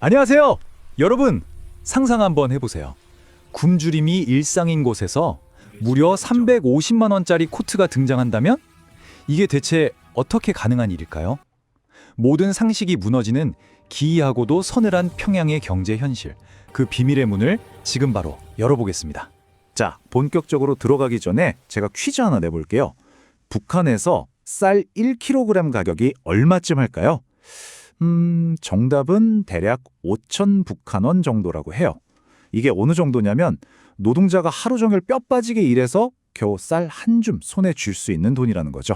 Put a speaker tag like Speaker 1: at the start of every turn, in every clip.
Speaker 1: 안녕하세요. 여러분, 상상 한번 해보세요. 굶주림이 일상인 곳에서 무려 350만 원짜리 코트가 등장한다면? 이게 대체 어떻게 가능한 일일까요? 모든 상식이 무너지는 기이하고도 서늘한 평양의 경제 현실, 그 비밀의 문을 지금 바로 열어보겠습니다.
Speaker 2: 자, 본격적으로 들어가기 전에 제가 퀴즈 하나 내볼게요. 북한에서 쌀 1kg 가격이 얼마쯤 할까요? 정답은 대략 5천 북한원 정도라고 해요. 이게 어느 정도냐면 노동자가 하루 종일 뼈 빠지게 일해서 겨우 쌀 한 줌 손에 쥘 수 있는 돈이라는 거죠.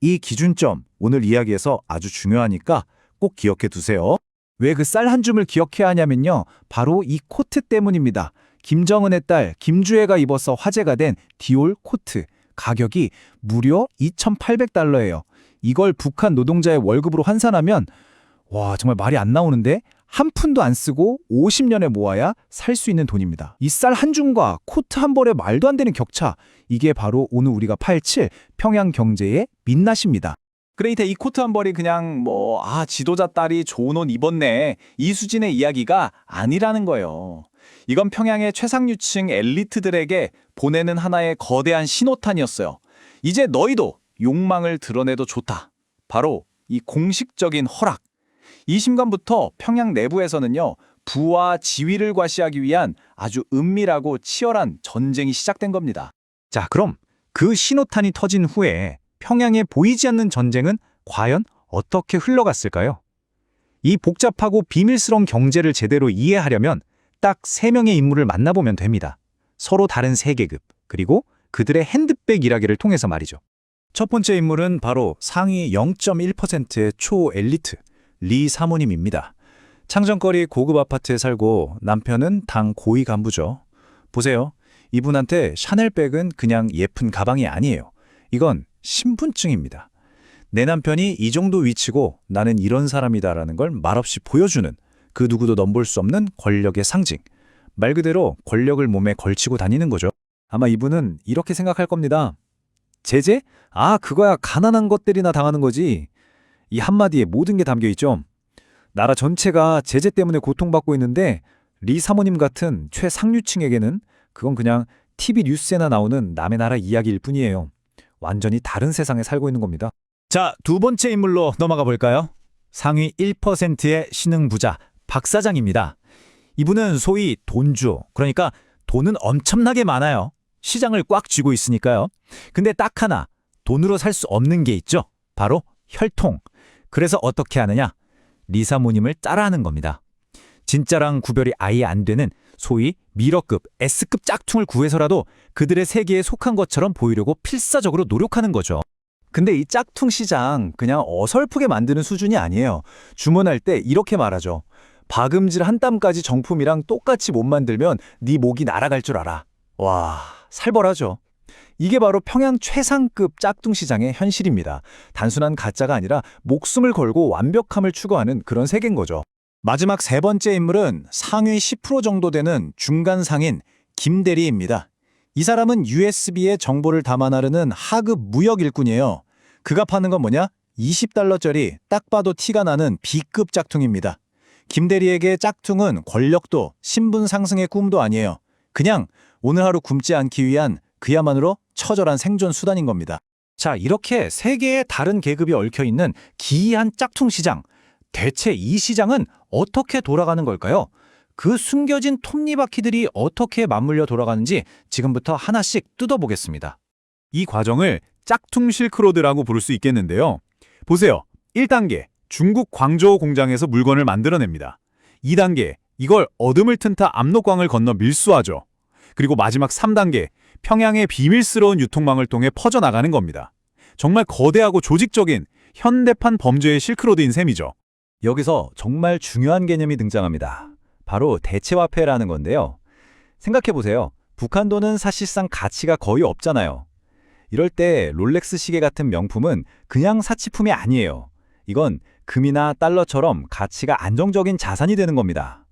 Speaker 2: 이 기준점 오늘 이야기에서 아주 중요하니까 꼭 기억해 두세요.
Speaker 1: 왜 그 쌀 한 줌을 기억해야 하냐면요. 바로 이 코트 때문입니다. 김정은의 딸 김주애가 입어서 화제가 된 디올 코트. 가격이 무려 2,800달러예요. 이걸 북한 노동자의 월급으로 환산하면 와, 정말 말이 안 나오는데 한 푼도 안 쓰고 50년에 모아야 살 수 있는 돈입니다. 이 쌀 한 줌과 코트 한 벌의 말도 안 되는 격차. 이게 바로 오늘 우리가 파헤칠 평양 경제의 민낯입니다. 그러니까 이 코트 한 벌이 그냥 지도자 딸이 좋은 옷 입었네, 이 수준의 이야기가 아니라는 거예요. 이건 평양의 최상류층 엘리트들에게 보내는 하나의 거대한 신호탄이었어요. 이제 너희도 욕망을 드러내도 좋다. 바로 이 공식적인 허락. 이 순간부터 평양 내부에서는요, 부와 지위를 과시하기 위한 아주 은밀하고 치열한 전쟁이 시작된 겁니다. 자, 그럼 그 신호탄이 터진 후에 평양에 보이지 않는 전쟁은 과연 어떻게 흘러갔을까요? 이 복잡하고 비밀스러운 경제를 제대로 이해하려면 딱 3명의 인물을 만나보면 됩니다. 서로 다른 세계급, 그리고 그들의 핸드백 일하기를 통해서 말이죠. 첫 번째 인물은 바로 상위 0.1%의 초엘리트, 리 사모님입니다. 창정거리 고급 아파트에 살고 남편은 당 고위 간부죠. 보세요. 이분한테 샤넬백은 그냥 예쁜 가방이 아니에요. 이건 신분증입니다. 내 남편이 이 정도 위치고 나는 이런 사람이다라는 걸 말없이 보여주는, 그 누구도 넘볼 수 없는 권력의 상징. 말 그대로 권력을 몸에 걸치고 다니는 거죠. 아마 이분은 이렇게 생각할 겁니다. 제재? 그거야 가난한 것들이나 당하는 거지. 이 한마디에 모든 게 담겨 있죠. 나라 전체가 제재 때문에 고통받고 있는데 리 사모님 같은 최상류층에게는 그건 그냥 TV 뉴스에나 나오는 남의 나라 이야기일 뿐이에요. 완전히 다른 세상에 살고 있는 겁니다. 자, 두 번째 인물로 넘어가 볼까요? 상위 1%의 신흥부자 박 사장입니다. 이분은 소위 돈주, 그러니까 돈은 엄청나게 많아요. 시장을 꽉 쥐고 있으니까요. 근데 딱 하나, 돈으로 살 수 없는 게 있죠. 바로 혈통. 그래서 어떻게 하느냐? 리 사모님을 따라하는 겁니다. 진짜랑 구별이 아예 안 되는 소위 미러급, S급 짝퉁을 구해서라도 그들의 세계에 속한 것처럼 보이려고 필사적으로 노력하는 거죠. 근데 이 짝퉁 시장 그냥 어설프게 만드는 수준이 아니에요. 주문할 때 이렇게 말하죠. 박음질 한 땀까지 정품이랑 똑같이 못 만들면 네 목이 날아갈 줄 알아. 와, 살벌하죠. 이게 바로 평양 최상급 짝퉁 시장의 현실입니다. 단순한 가짜가 아니라 목숨을 걸고 완벽함을 추구하는 그런 세계인 거죠. 마지막 세 번째 인물은 상위 10% 정도 되는 중간 상인 김대리입니다. 이 사람은 USB에 정보를 담아 나르는 하급 무역 일꾼이에요. 그가 파는 건 뭐냐? 20달러짜리 딱 봐도 티가 나는 B급 짝퉁입니다. 김대리에게 짝퉁은 권력도 신분 상승의 꿈도 아니에요. 그냥 오늘 하루 굶지 않기 위한 그야말로 처절한 생존 수단인 겁니다. 자, 이렇게 세 개의 다른 계급이 얽혀있는 기이한 짝퉁 시장. 대체 이 시장은 어떻게 돌아가는 걸까요? 그 숨겨진 톱니바퀴들이 어떻게 맞물려 돌아가는지 지금부터 하나씩 뜯어보겠습니다. 이 과정을 짝퉁 실크로드라고 부를 수 있겠는데요. 보세요. 1단계, 중국 광저우 공장에서 물건을 만들어냅니다. 2단계, 이걸 어둠을 튼타 압록강을 건너 밀수하죠. 그리고 마지막 3단계, 평양의 비밀스러운 유통망을 통해 퍼져나가는 겁니다. 정말 거대하고 조직적인 현대판 범죄의 실크로드인 셈이죠. 여기서 정말 중요한 개념이 등장합니다. 바로 대체화폐라는 건데요. 생각해보세요. 북한 돈은 사실상 가치가 거의 없잖아요. 이럴 때 롤렉스 시계 같은 명품은 그냥 사치품이 아니에요. 이건 금이나 달러처럼 가치가 안정적인 자산이 되는 겁니다.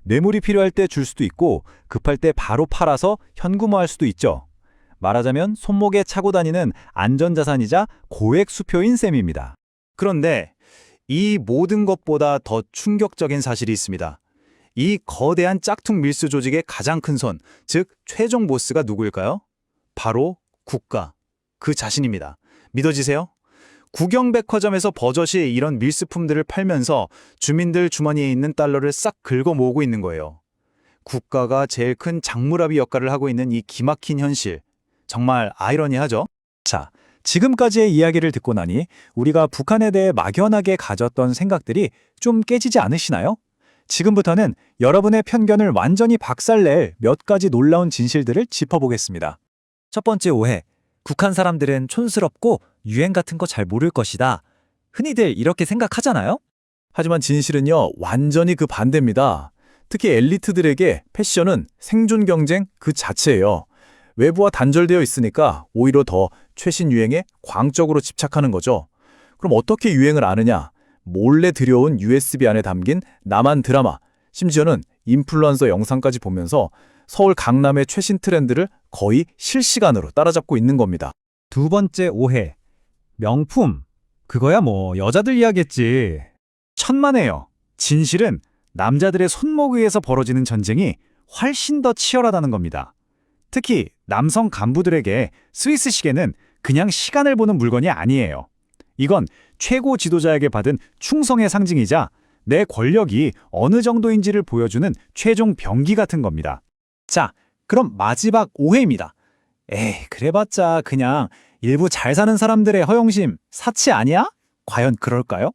Speaker 1: 뇌물이 필요할 때 줄 수도 있고 급할 때 바로 팔아서 현금화할 수도 있죠. 말하자면 손목에 차고 다니는 안전자산이자 고액 수표인 셈입니다. 그런데
Speaker 2: 이 모든 것보다 더 충격적인 사실이 있습니다. 이 거대한 짝퉁 밀수 조직의 가장 큰 손, 즉 최종 보스가 누구일까요? 바로 국가, 그 자신입니다. 믿어지세요? 구경백화점에서 버젓이 이런 밀수품들을 팔면서 주민들 주머니에 있는 달러를 싹 긁어 모으고 있는 거예요. 국가가 제일 큰 장물아비 역할을 하고 있는 이 기막힌 현실, 정말 아이러니하죠?
Speaker 3: 자, 지금까지의 이야기를 듣고 나니 우리가 북한에 대해 막연하게 가졌던 생각들이 좀 깨지지 않으시나요? 지금부터는 여러분의 편견을 완전히 박살낼 몇 가지 놀라운 진실들을 짚어보겠습니다. 첫 번째 오해. 북한 사람들은 촌스럽고 유행 같은 거 잘 모를 것이다. 흔히들 이렇게 생각하잖아요?
Speaker 4: 하지만 진실은요, 완전히 그 반대입니다. 특히 엘리트들에게 패션은 생존 경쟁 그 자체예요. 외부와 단절되어 있으니까 오히려 더 최신 유행에 광적으로 집착하는 거죠. 그럼 어떻게 유행을 아느냐? 몰래 들여온 USB 안에 담긴 남한 드라마, 심지어는 인플루언서 영상까지 보면서 서울 강남의 최신 트렌드를 거의 실시간으로 따라잡고 있는 겁니다.
Speaker 3: 두 번째 오해. 명품. 그거야 뭐 여자들 이야기겠지.
Speaker 2: 천만에요. 진실은 남자들의 손목 위에서 벌어지는 전쟁이 훨씬 더 치열하다는 겁니다. 특히 남성 간부들에게 스위스 시계는 그냥 시간을 보는 물건이 아니에요. 이건 최고 지도자에게 받은 충성의 상징이자 내 권력이 어느 정도인지를 보여주는 최종 병기 같은 겁니다.
Speaker 3: 자, 그럼 마지막 오해입니다. 에이, 그래봤자 그냥 일부 잘 사는 사람들의 허영심, 사치 아니야? 과연 그럴까요?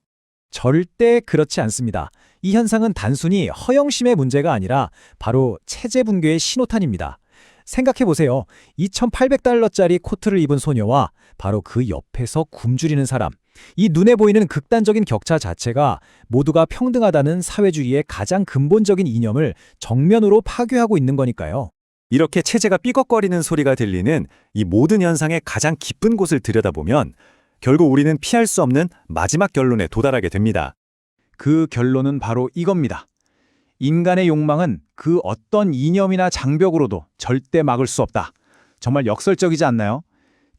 Speaker 3: 절대 그렇지 않습니다. 이 현상은 단순히 허영심의 문제가 아니라 바로 체제 붕괴의 신호탄입니다. 생각해보세요. 2,800달러짜리 코트를 입은 소녀와 바로 그 옆에서 굶주리는 사람. 이 눈에 보이는 극단적인 격차 자체가 모두가 평등하다는 사회주의의 가장 근본적인 이념을 정면으로 파괴하고 있는 거니까요.
Speaker 5: 이렇게 체제가 삐걱거리는 소리가 들리는 이 모든 현상의 가장 깊은 곳을 들여다보면 결국 우리는 피할 수 없는 마지막 결론에 도달하게 됩니다.
Speaker 1: 그 결론은 바로 이겁니다. 인간의 욕망은 그 어떤 이념이나 장벽으로도 절대 막을 수 없다. 정말 역설적이지 않나요?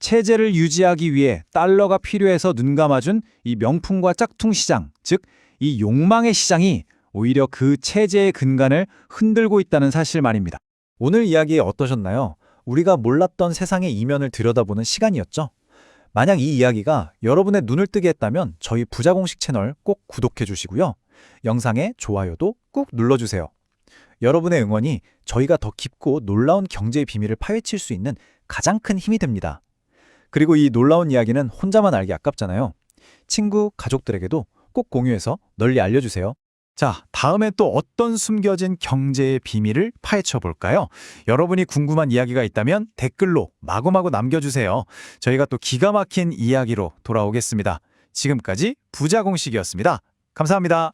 Speaker 1: 체제를 유지하기 위해 달러가 필요해서 눈 감아준 이 명품과 짝퉁 시장, 즉 이 욕망의 시장이 오히려 그 체제의 근간을 흔들고 있다는 사실 말입니다.
Speaker 3: 오늘 이야기 어떠셨나요? 우리가 몰랐던 세상의 이면을 들여다보는 시간이었죠? 만약 이 이야기가 여러분의 눈을 뜨게 했다면 저희 부자공식 채널 꼭 구독해 주시고요. 영상에 좋아요도 꾹 눌러주세요. 여러분의 응원이 저희가 더 깊고 놀라운 경제의 비밀을 파헤칠 수 있는 가장 큰 힘이 됩니다. 그리고 이 놀라운 이야기는 혼자만 알기 아깝잖아요. 친구, 가족들에게도 꼭 공유해서 널리 알려주세요.
Speaker 2: 자, 다음에 또 어떤 숨겨진 경제의 비밀을 파헤쳐 볼까요? 여러분이 궁금한 이야기가 있다면 댓글로 마구마구 남겨주세요. 저희가 또 기가 막힌 이야기로 돌아오겠습니다. 지금까지 부자공식이었습니다. 감사합니다.